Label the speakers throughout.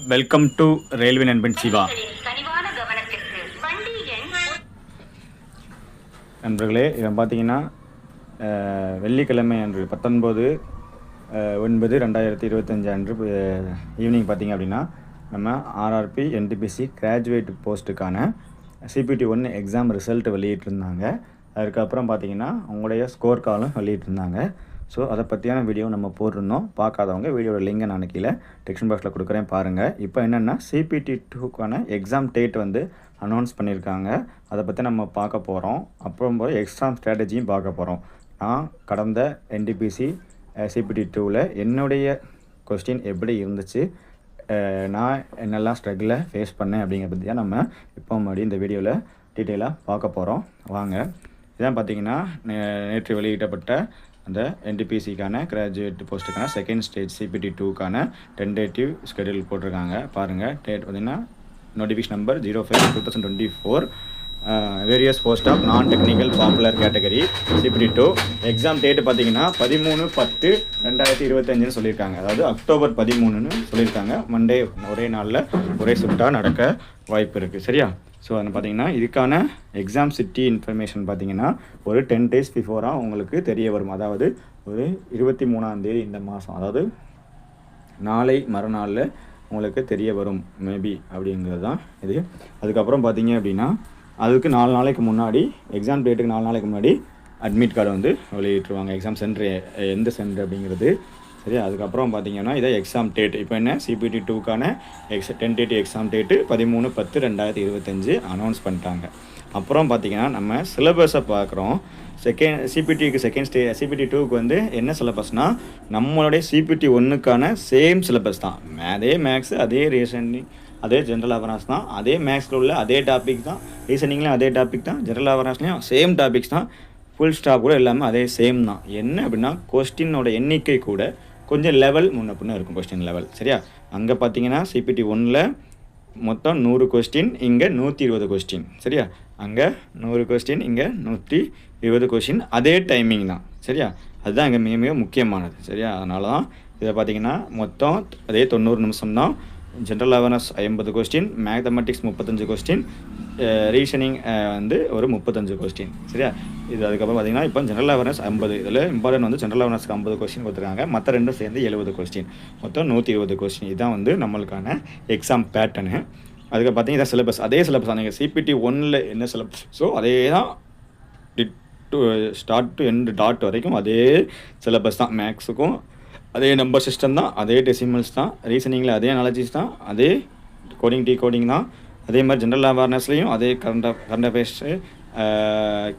Speaker 1: Welcome to railway நண்பன் சிவா. நண்பர்களே, இவன் பார்த்தீங்கன்னா வெள்ளிக்கிழமை அன்று 19/9/2025 அன்று ஈவினிங் பார்த்தீங்க அப்படின்னா நம்ம ஆர்ஆர்பி என்டிபிசி கிராஜுவேட் போஸ்ட்டுக்கான சிபிடி 1 எக்ஸாம் ரிசல்ட் வெளியிட்டிருந்தாங்க. அதுக்கப்புறம் பார்த்தீங்கன்னா உங்களுடைய ஸ்கோர் கார்டும் வெளியிட்டிருந்தாங்க. ஸோ அதை பற்றியான வீடியோ நம்ம போட்டிருந்தோம். பார்க்காதவங்க வீடியோட லிங்கை நான் கீழே டிஸ்கிரிப்ஷன் பாக்ஸில் கொடுக்குறேன் பாருங்கள். இப்போ என்னென்னா சிபிடி 2க்கான எக்ஸாம் டேட் வந்து அனௌன்ஸ் பண்ணியிருக்காங்க. அதை பற்றி நம்ம பார்க்க போகிறோம். அப்புறம் போய் எக்ஸாம் ஸ்ட்ராட்டஜியும் பார்க்க போகிறோம். நான் கடந்த என்டிபிசி சிபிடி 2ல் என்னுடைய கொஸ்டின் எப்படி இருந்துச்சு, நான் என்னெல்லாம் ஸ்ட்ரகிளை ஃபேஸ் பண்ணேன் அப்படிங்கிற பற்றி தான் நம்ம இப்போ மறுபடியும் இந்த வீடியோவில் டீட்டெயிலாக பார்க்க போகிறோம். வாங்க. இதான் பார்த்தீங்கன்னா நேற்று வெளியிடப்பட்ட அந்த என்டிபிசிக்கான கிராஜுவேட் போஸ்ட்டுக்கான செகண்ட் ஸ்டேஜ் சிபிடி 2க்கான டென்டேட்டிவ் ஸ்கெடியூல் போட்டிருக்காங்க. பாருங்கள். டேட் பார்த்தீங்கன்னா notification number 05/2024. Various post of non technical popular category CBT 2. Exam date பார்த்தீங்கன்னா 13/10/2025 சொல்லியிருக்காங்க. அதாவது அக்டோபர் 13ன்னு சொல்லியிருக்காங்க. மண்டே ஒரே நாளில் ஒரே ஷிஃப்டாக நடக்க வாய்ப்பு இருக்குது. சரியா? ஸோ அது பார்த்தீங்கன்னா இதுக்கான எக்ஸாம் சிட்டி இன்ஃபர்மேஷன் பார்த்தீங்கன்னா ஒரு 10 days பிஃபோராக உங்களுக்கு தெரிய வரும். அதாவது ஒரு 23ஆம் தேதி இந்த மாதம், அதாவது நாளை மறுநாளில் உங்களுக்கு தெரிய வரும் மேபி அப்படிங்கிறது தான் இது. அதுக்கப்புறம் பார்த்தீங்க அப்படின்னா அதுக்கு 4 நாளைக்கு முன்னாடி, எக்ஸாம் டேட்டுக்கு 4 நாளைக்கு முன்னாடி அட்மிட் கார்டு வந்து வெளியிட்டுருவாங்க. எக்ஸாம் சென்டர் எந்த சென்டர் அப்படிங்கிறது. சரியா? அதுக்கப்புறம் பார்த்தீங்கன்னா இதை எக்ஸாம் டேட் இப்போ என்ன சிபிடி 2க்கான டென்டேட்டிவ் எக்ஸாம் டேட்டு 13/10/2025 அனௌன்ஸ் பண்ணிட்டாங்க. அப்புறம் பார்த்தீங்கன்னா நம்ம சிலபஸை பார்க்குறோம். சிபிடிக்கு செகண்ட் சிபிடி 2க்கு வந்து என்ன சிலபஸ்னால் நம்மளுடைய சிபிடி 1க்கான சேம் சிலபஸ் தான். அதே மேக்ஸு, அதே ரீசனிங், அதே ஜென்ரல் அவேர்னஸ் தான். அதே மேக்ஸில் உள்ள அதே டாபிக் தான். ரீசனிங்லேயும் அதே டாபிக் தான். ஜென்ரல் அவேர்னஸ்லேயும் சேம் டாபிக்ஸ் தான். ஃபுல் ஸ்டாப் கூட எல்லாமே அதே சேம் தான். என்ன அப்படின்னா கொஸ்டினோட எண்ணிக்கை கூட கொஞ்சம் லெவல் முன்ன பின்ன இருக்கும். Question level. சரியா? அங்கே பார்த்தீங்கன்னா சிபிடி 1ல் மொத்தம் 100 கொஸ்டின், இங்கே 120 கொஸ்டின். சரியா? அங்கே 100 கொஸ்டின், இங்கே 120 கொஸ்டின். அதே டைமிங் தான். சரியா? அதுதான் இங்கே மிக மிக முக்கியமானது. சரியா? அதனால தான் இதை பார்த்தீங்கன்னா மொத்தம் அதே 90 நிமிஷம் தான். General awareness 50 question, mathematics 35 question, reasoning வந்து ஒரு 35 கொஸ்டின். சரியா? இது அதுக்கப்புறம் பார்த்தீங்கன்னா இப்போ ஜென்ரல் அவேர்னஸ் 50. இதில் இம்பார்ட்டன்ட் வந்து ஜென்ரல் அவேர்னஸ்க்கு 50 கொஸ்டின் கொடுத்துருக்காங்க. மற்ற ரெண்டும் சேர்ந்து 70 கொஸ்டின், மொத்தம் 120 கொஸ்டின். இதுதான் வந்து நம்மளுக்கான எக்ஸாம் பேட்டர்னு. அதுக்கு பார்த்தீங்கன்னா இதான் சிலபஸ். அதே சிலபஸ் தான். நீங்கள் சிபிடி 1ல் என்ன சிலபஸோ அதே தான். ஸ்டார்ட் டு எண்ட் டாட் வரைக்கும் அதே சிலபஸ் தான். மேக்ஸுக்கும் அதே நம்பர் சிஸ்டம் தான், அதே டெசிமல்ஸ் தான். ரீசனிங்கில் அதே அனாலஜிஸ் தான், அதே கோடிங் கோடிங் தான். அதே மாதிரி ஜென்ரல் அவேர்னஸ்லேயும் அதே current affairs,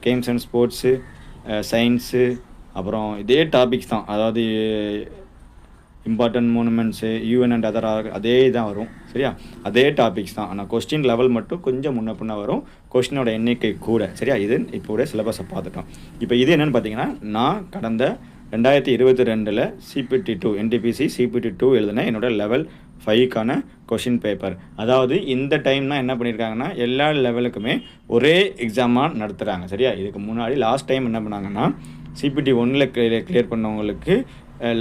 Speaker 1: games and sports, science, அப்புறம் இதே டாபிக்ஸ் தான். அதாவது important moments, UN and other அதே தான் வரும். சரியா? அதே டாபிக்ஸ் தான். ஆனால் கொஸ்டின் லெவல் மட்டும் கொஞ்சம் முன்ன பின்ன வரும். கொஸ்டினோட எண்ணிக்கை கூட. சரியா? இது இப்போ சிலபஸை பார்த்துட்டோம். இப்போ இது என்னென்னு பார்த்தீங்கன்னா நான் கடந்த 2022 சிபிடி 2 என்டிபிசி சிபிடி 2 எழுதுனேன். என்னோடய லெவல் 5க்கான கொஷின் பேப்பர். அதாவது இந்த டைம் தான் என்ன பண்ணியிருக்காங்கன்னா எல்லா லெவலுக்குமே ஒரே எக்ஸாமாக நடத்துகிறாங்க. சரியா? இதுக்கு முன்னாடி லாஸ்ட் டைம் என்ன பண்ணாங்கன்னா சிபிடி 1ல் கிளியர் பண்ணவங்களுக்கு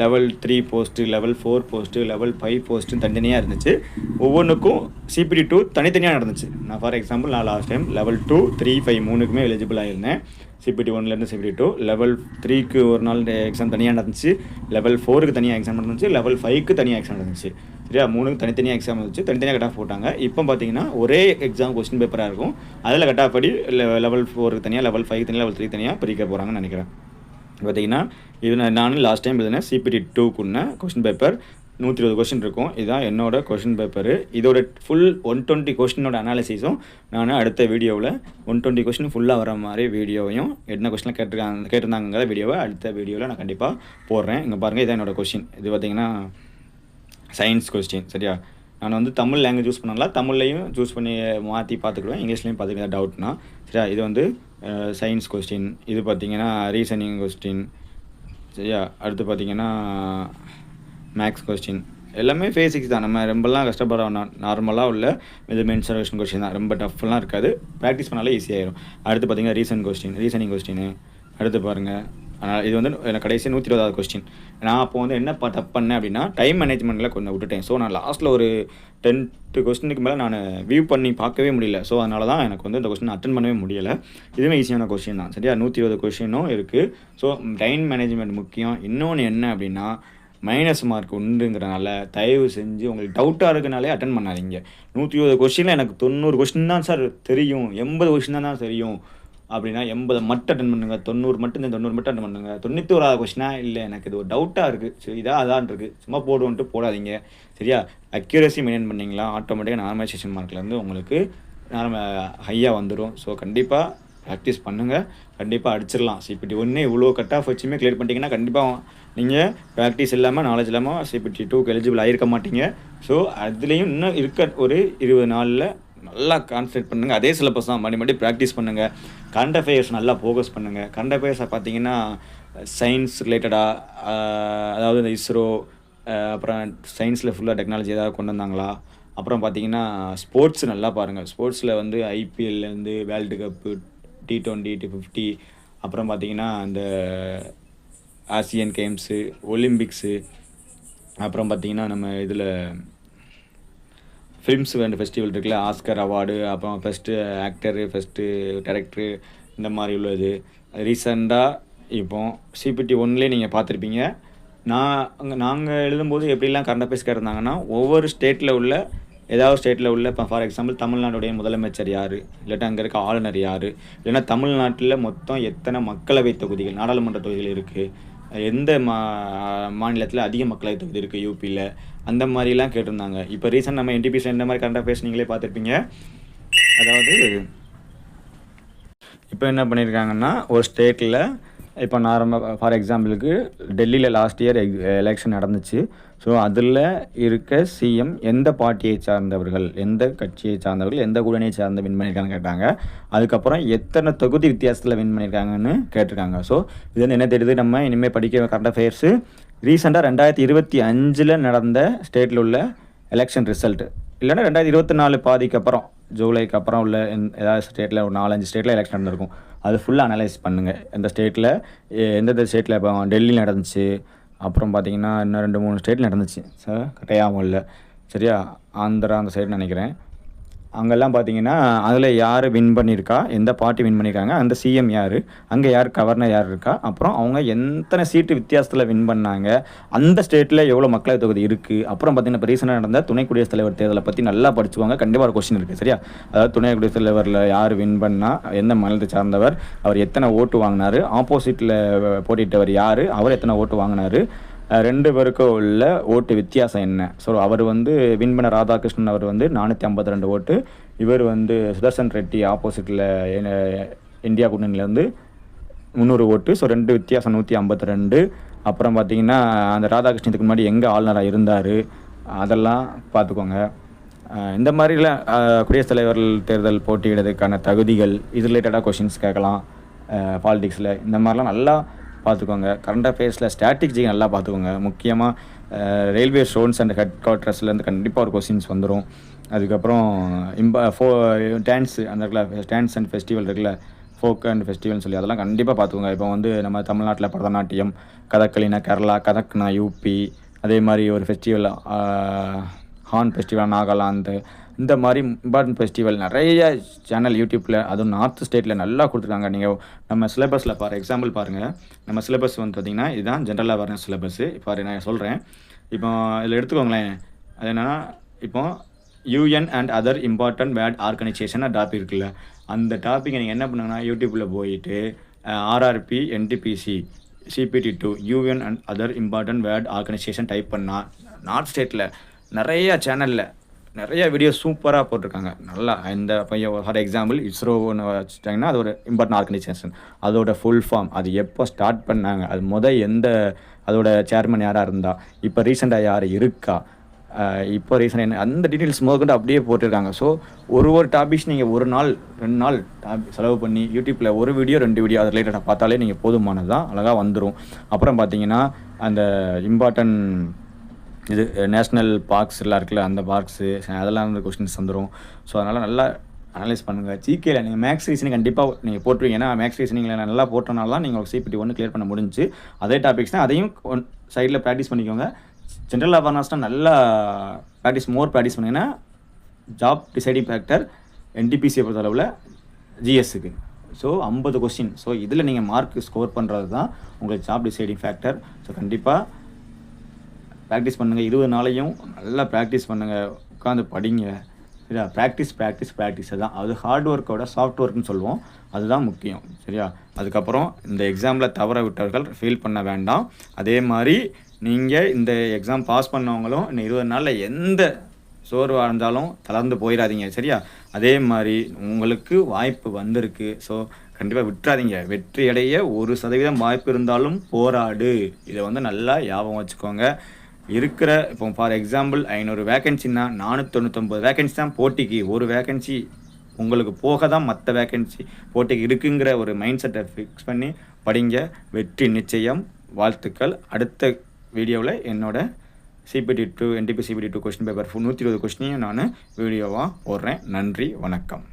Speaker 1: level 3 post, level 4 post, level 5 post தனித்தனியாக இருந்துச்சு. ஒவ்வொன்றுக்கும் சிபிடி 2 தனித்தனியாக நடந்துச்சு. நான் ஃபார் எக்ஸாம்பிள் நான் லாஸ்ட் டைம் லெவல் 2, 3, 5 3க்குமே எலிஜிபிளாக இருந்தேன். சிபிடி 1லேருந்து சிபிடி 2. லெவல் 3க்கு ஒரு நாள் எக்ஸாம் தனியாக நடந்துச்சு. லெவல் 4க்கு தனியாக எக்ஸாம் நடந்துச்சு. லெவல் 5க்கு தனியாக எக்ஸாம் நடந்துச்சு. சரியா? 3க்கு தனித்தனியாக எக்ஸாம் இருந்துச்சு. தனித்தனியாக கட் ஆஃப் போட்டாங்க. இப்போ பார்த்தீங்கன்னா ஒரே எக்ஸாம் கொஸ்டின் பேப்பராக இருக்கும். அதில் கட் ஆஃப் படி லெவல் 4க்கு தனியாக, லெவல் 5க்கு தனியாக, லெவல் 3 தனியாக பிரிக்க போகிறாங்கன்னு நினைக்கிறேன். பார்த்தீங்கன்னா இது நான் லாஸ்ட் டைம் எழுதினேன் சிபிடி 2க்குன்னு கொஸ்டின் பேப்பர் 120 கொஸ்டின் இருக்கும். இதுதான் என்னோடய கொஸ்டின் பேப்பரு. இதோட ஃபுல் 120 கொஸ்டினோட அனாலிசிஸும் நான் அடுத்த வீடியோவில் 120 கொஸ்டின் ஃபுல்லாக வர மாதிரி வீடியோவையும் என்ன கொஸ்டின்லாம் கேட்டிருந்தாங்கிற வீடியோவை அடுத்த வீடியோவில் நான் கண்டிப்பாக போடுறேன். இங்கே பாருங்கள், இதான் என்னோடய கொஸ்டின். இது பார்த்திங்கன்னா சயின்ஸ் கொஸ்டின். சரியா? நான் வந்து தமிழ் லாங்குவேஜ் யூஸ் பண்ணலாம், தமிழ்லையும் சூஸ் பண்ணி மாற்றி பார்த்துக்கிடுவேன், இங்கிலீஷ்லேயும் பார்த்துக்கிட்டா டவுட்னா. சரியா? இது வந்து சயின்ஸ் கொஸ்டின். இது பார்த்திங்கன்னா ரீசனிங் கொஸ்டின். சரியா? அடுத்து பார்த்திங்கன்னா மேக்ஸ் கொஸ்டின். எல்லாமே பேசிக்ஸ் தான். நம்ம ரொம்பலாம் கஷ்டப்பட வேணாம். நார்மலாக உள்ள இது மென்சரேஷன் கொஸ்டின் தான். ரொம்ப டஃப்லாம் இருக்காது. ப்ராக்டிஸ் பண்ணாலே ஈஸியாகிடும். அடுத்து பார்த்திங்கன்னா ரீசனிங் கொஸ்டின். அடுத்து பாருங்கள் அதனால் இது வந்து எனக்கு கடைசி 120வது கொஸ்டின். நான் அப்போ வந்து என்ன தப்பு பண்ணேன் அப்படின்னா, டைம் மேனேஜ்மெண்ட்டில் கொஞ்சம் விட்டுட்டேன். ஸோ நான் லாஸ்ட்டில் ஒரு 10 கொஸ்டினுக்கு மேலே நான் வியூ பண்ணி பார்க்கவே முடியல. ஸோ அதனால தான் எனக்கு வந்து இந்த கொஸ்டின் அட்டன் பண்ணவே முடியலை. இதுவுமே ஈஸியான கொஸ்டின் தான் சரியா. 120 கொஸ்டினும் இருக்குது. ஸோ டைம் மேனேஜ்மெண்ட் முக்கியம். இன்னொன்று என்ன அப்படின்னா, மைனஸ் மார்க் உண்டுங்கிறனால தயவு செஞ்சு உங்களுக்கு டவுட்டாக இருக்குனாலே அட்டன் பண்ணாதீங்க. 120 கொஸ்டினில் எனக்கு 90 கொஸ்டின் தான் சார் தெரியும், 80 கொஸ்டின் தான் தெரியும் அப்படின்னா 80 மட்டும் அட்டன் பண்ணுங்கள். 90 மட்டும் அட்டன் பண்ணுங்கள். 91வது கொஸ்டினா இல்லை எனக்கு இது ஒரு டவுட்டாக இருக்குது, சரி இதாக அதான் இருக்குது, சும்மா போடுவோன்ட்டு போடாதீங்க சரியா. அக்யூரசி மெயின்டைன் பண்ணிங்களா ஆட்டோமேட்டிக்காக நார்மலைசேஷன் மார்க்லேருந்து உங்களுக்கு ஹையாக வந்துடும். ஸோ கண்டிப்பாக ப்ராக்டிஸ் பண்ணுங்கள், கண்டிப்பாக அடிச்சிடலாம். CPT 1 இவ்வளோ கட் ஆஃப் வச்சுமே கிளியர் பண்ணிட்டீங்கன்னா கண்டிப்பாக நீங்கள் ப்ராக்டிஸ் இல்லாமல் நாலேஜ் இல்லாமல் CPT 2க்கு எலிஜிபிள் ஆகிருக்க மாட்டீங்க. ஸோ அதுலேயும் இன்னும் இருக்க ஒரு 20 நாளில் நல்லா கான்சன்ட்ரேட் பண்ணுங்கள். அதே சிலபஸ் தான், மறுபடியும் ப்ராக்டிஸ் பண்ணுங்கள். கரண்ட் அஃபேர்ஸ் நல்லா ஃபோக்கஸ் பண்ணுங்கள். கரண்ட் அஃபேர்ஸை பார்த்தீங்கன்னா சயின்ஸ் ரிலேட்டடாக, அதாவது இந்த இஸ்ரோ, அப்புறம் சயின்ஸில் ஃபுல்லாக டெக்னாலஜி ஏதாவது கொண்டு வந்தாங்களா, அப்புறம் பார்த்தீங்கன்னா ஸ்போர்ட்ஸ் நல்லா பாருங்கள். ஸ்போர்ட்ஸில் வந்து IPLலேருந்து வேர்ல்டு கப்பு, T20, T50, அப்புறம் பார்த்தீங்கன்னா அந்த ஆசியன் கேம்ஸு, ஒலிம்பிக்ஸு, அப்புறம் பார்த்தீங்கன்னா நம்ம இதில் ஃபிலிம்ஸ் ஃபெஸ்டிவல் இருக்குல்ல, ஆஸ்கர் அவார்டு, அப்புறம் ஃபஸ்ட்டு ஆக்டரு, ஃபஸ்ட்டு டைரக்டரு, இந்த மாதிரி உள்ளது. ரீசெண்டாக இப்போ CPT 1லேயே நீங்கள் பார்த்துருப்பீங்க. நாங்கள் எழுதும்போது எப்படிலாம் கரண்ட் அஃபேர்ஸ் கேட்டிருந்தாங்கன்னா, ஒவ்வொரு ஸ்டேட்டில் உள்ள ஏதாவது ஸ்டேட்டில் உள்ள இப்போ ஃபார் எக்ஸாம்பிள் தமிழ்நாட்டுடைய முதலமைச்சர் யார், இல்லாட்டா அங்கே இருக்க ஆளுநர் யார், இல்லைன்னா தமிழ்நாட்டில் மொத்தம் எத்தனை மக்களவை தொகுதிகள், நாடாளுமன்ற தொகுதிகள் இருக்குது, எந்த மாநிலத்தில் அதிக மக்களவை தொகுதி இருக்குது UPயில், அந்த மாதிரிலாம் கேட்டிருந்தாங்க. இப்போ ரீசெண்ட் நம்ம NTPC இந்த மாதிரி கரண்ட் அஃபேர்ஸ் நீங்களே பார்த்துருப்பீங்க. அதாவது இப்போ என்ன பண்ணியிருக்காங்கன்னா, ஒரு ஸ்டேட்டில் இப்போ நார்மலாக ஃபார் எக்ஸாம்பிளுக்கு டெல்லியில் லாஸ்ட் இயர் எலெக்ஷன் நடந்துச்சு. ஸோ அதில் இருக்க CM எந்த பார்ட்டியை சார்ந்தவர்கள், எந்த கட்சியை சார்ந்தவர்கள், எந்த கூட்டணியை சார்ந்த வின் பண்ணியிருக்காங்கன்னு கேட்டாங்க. அதுக்கப்புறம் எத்தனை தொகுதி வித்தியாசத்தில் வின் பண்ணியிருக்காங்கன்னு கேட்டிருக்காங்க. ஸோ இது வந்து என்ன தெரியுது, நம்ம இனிமேல் படிக்க கரண்ட் அஃபேர்ஸு ரீசெண்டாக 2025 நடந்த ஸ்டேட்டில் உள்ள எலெக்ஷன் ரிசல்ட்டு, இல்லைன்னா 2024 பாதிக்கு அப்புறம், ஜூலைக்கு அப்புறம் உள்ள ஏதாவது ஸ்டேட்டில் ஒரு 4-5 ஸ்டேட்டில் எலெக்ஷன் நடந்திருக்கும். அது ஃபுல்லாக அனலைஸ் பண்ணுங்கள். எந்த ஸ்டேட்டில் எந்தெந்த ஸ்டேட்டில் இப்போ டெல்லியில் நடந்துச்சு, அப்புறம் பார்த்தீங்கன்னா இன்னும் 2-3 ஸ்டேட்டில் நடந்துச்சு சார், கரெக்டாகவும் இல்லை சரியா, ஆந்திரா அந்த சைடு நினைக்கிறேன். அங்கெல்லாம் பார்த்தீங்கன்னா அதில் யார் வின் பண்ணியிருக்கா, எந்த பார்ட்டி வின் பண்ணியிருக்காங்க, அந்த CM யார், அங்கே யார் கவர்னர் யார் இருக்கா, அப்புறம் அவங்க எத்தனை சீட்டு வித்தியாசத்தில் வின் பண்ணாங்க, அந்த ஸ்டேட்டில் எவ்வளோ மக்களவை தொகுதி இருக்குது, அப்புறம் பார்த்தீங்கன்னா இப்போ ரீசெண்டாக நடந்த துணை குடியரசுத் தலைவர் தேர்தலை பற்றி நல்லா படிச்சுக்கோங்க. கண்டிப்பாக ஒரு கொஸ்டின் இருக்குது சரியா. அதாவது துணை குடியரசுத் தலைவரில் யார் வின் பண்ணால், எந்த மாநிலத்தை சார்ந்தவர், அவர் எத்தனை ஓட்டு வாங்கினார், ஆப்போசிட்டில் போட்டியிட்டவர் யார், அவர் எத்தனை ஓட்டு வாங்கினார், 2 பேருக்கும் உள்ள ஓட்டு வித்தியாசம் என்ன. ஸோ அவர் வந்து வின் பண்ண ராதாகிருஷ்ணன் அவர் வந்து 452 ஓட்டு, இவர் வந்து சுதர்சன் ரெட்டி ஆப்போசிட்டில் இந்தியா கூட்டணியிலேருந்து 300 ஓட்டு. ஸோ 2 வித்தியாசம் 152. அப்புறம் பார்த்திங்கன்னா அந்த ராதாகிருஷ்ணனுக்கு முன்னாடி எங்கே ஆளுநராக இருந்தார் அதெல்லாம் பார்த்துக்கோங்க. இந்த மாதிரிலாம் குடியரசுத் தலைவர் தேர்தல் போட்டியிடுறதுக்கான தகுதிகள், இது ரிலேட்டடாக கொஷின்ஸ் கேட்கலாம். பாலிடிக்ஸில் இந்த மாதிரிலாம் நல்லா பார்த்துக்கோங்க. கரண்ட் அஃபேர்ஸில் ஸ்ட்ராட்டஜி நல்லா பார்த்துக்கோங்க. முக்கியமாக ரயில்வே ஸ்டோன்ஸ் அண்ட் ஹெட் குவார்ட்டர்ஸ்லேருந்து கண்டிப்பாக ஒரு கொஸ்டின்ஸ் வந்துடும். அதுக்கப்புறம் டான்ஸ் அந்த டான்ஸ் அண்ட் ஃபெஸ்டிவல் இருக்குல்ல, ஃபோக் அண்ட் ஃபெஸ்டிவல்னு சொல்லி அதெல்லாம் கண்டிப்பாக பார்த்துக்கோங்க. இப்போ வந்து நம்ம தமிழ்நாட்டில் பரதநாட்டியம், கதகளினா கேரளா, கதக்னா UP, அதே மாதிரி ஒரு ஃபெஸ்டிவல் ஹார்ன் ஃபெஸ்டிவல் நாகாலாந்து, இந்த மாதிரி இம்பார்ட்டன்ட் ஃபெஸ்டிவல் நிறைய சேனல் யூடியூப்பில், அதுவும் நார்த் ஸ்டேட்டில் நல்லா கொடுத்துருக்காங்க. நீங்கள் நம்ம சிலபஸில் எக்ஸாம்பிள் பாருங்கள். நம்ம சிலபஸ் வந்து பார்த்திங்கன்னா இதுதான் ஜென்ரல் அவேர்னஸ் சிலபஸ்ஸு. இப்போ நான் சொல்கிறேன், இப்போ இதில் எடுத்துக்கோங்களேன். அது என்னென்னா, இப்போ UN and other important world organisation topic இருக்குல்ல, அந்த டாப்பிக்கை நீங்கள் என்ன பண்ணுங்கன்னா யூடியூப்பில் போயிட்டு RRP NTPC CPT 2 UN and other important world organisation type பண்ணால் நார்த் ஸ்டேட்டில் நிறைய சேனலில் நிறைய வீடியோ சூப்பராக போட்டிருக்காங்க. நல்லா இந்த ஃபார் எக்ஸாம்பிள் இஸ்ரோன்னு வச்சுட்டாங்கன்னா அது ஒரு இம்பார்ட்டன்ட் ஆர்கனைசேஷன், அதோட ஃபுல் ஃபார்ம், அது எப்போ ஸ்டார்ட் பண்ணாங்க, அது எந்த அதோட சேர்மன் யாராக இருந்தா, இப்போ ரீசெண்டாக யார் இருக்கா, இப்போ ரீசெண்டாக என்ன, அந்த டீட்டெயில்ஸ் முதற்கொண்டு அப்படியே போட்டிருக்காங்க. ஸோ ஒரு டாபிக்ஸ் நீங்கள் 1 நாள் 2 நாள் செலவு பண்ணி யூடியூப்பில் ஒரு வீடியோ 2 வீடியோ அது ரிலேட்டடாக பார்த்தாலே நீங்கள் போதுமானது தான், அழகாக வந்துடும். அப்புறம் பார்த்தீங்கன்னா அந்த இம்பார்ட்டன்ட் இது நேஷ்னல் பார்க்ஸ் எல்லாம் இருக்குல்ல, அந்த பார்க்ஸு அதெல்லாம் வந்து கொஸ்டின்ஸ் வந்துடும். ஸோ அதனால் நல்லா அனலைஸ் பண்ணுங்கள். ஜிகேல நீங்கள் மேக்ஸ் ரீசனிங் கண்டிப்பாக நீங்கள் போட்டுருவீங்க. ஏன்னா மேக்ஸ் ரீசனிங்கில் நல்லா போட்டனால தான் நீங்கள் சிபிடி 1 கிளியர் பண்ண முடிஞ்சு. அதே டாபிக்ஸ் தான், அதையும் சைடில் ப்ராக்டிஸ் பண்ணிக்கோங்க. ஜென்ரல் அவேர்னஸ்னால் நல்லா மோர் ப்ராக்டிஸ் பண்ணிங்கன்னா ஜாப் டிசைடிங் ஃபேக்டர் என்டிபிசியை பொறுத்தளவில் ஜிஎஸ்ஸுக்கு. So 50 question. ஸோ இதில் நீங்கள் மார்க் ஸ்கோர் பண்ணுறது தான் உங்களுக்கு ஜாப் டிசைடிங் ஃபேக்டர். ஸோ கண்டிப்பாக ப்ராக்டிஸ் பண்ணுங்கள். 20 நாளையும் நல்லா ப்ராக்டிஸ் பண்ணுங்கள், உட்காந்து படிங்க. சரியா? ப்ராக்டிஸ் தான். அது ஹார்ட் ஒர்க்கோட சாஃப்ட் ஒர்க்னு சொல்லுவோம், அதுதான் முக்கியம். சரியா? அதுக்கப்புறம் இந்த எக்ஸாமில் தவற விட்டவர்கள் ஃபீல் பண்ண வேண்டாம். அதே மாதிரி நீங்கள் இந்த எக்ஸாம் பாஸ் பண்ணவங்களும் இன்னும் 20 நாளில் எந்த சோர்வாக இருந்தாலும் தளர்ந்து போயிடாதீங்க. சரியா? அதே மாதிரி உங்களுக்கு வாய்ப்பு வந்திருக்கு. ஸோ கண்டிப்பாக விட்டுறாதீங்க. வெற்றி அடைய 1% வாய்ப்பு இருந்தாலும் போராடு. இதை நல்லா ஞாபகம் வச்சுக்கோங்க. இருக்கிற இப்போ ஃபார் எக்ஸாம்பிள் 500 வேக்கன்சின்னா 499 வேக்கன்சி தான் போட்டிக்கு. ஒரு வேக்கன்சி உங்களுக்கு போக தான் மற்ற வேக்கன்சி போட்டிக்கு இருக்குங்கிற ஒரு மைண்ட் செட்டை ஃபிக்ஸ் பண்ணி படிங்க. வெற்றி நிச்சயம். வாழ்த்துக்கள். அடுத்த வீடியோவில் என்னோட CBT 2 NDB CBT 2 question paper 120 கொஸ்டினையும் நான் வீடியோவாக போடுறேன். நன்றி, வணக்கம்.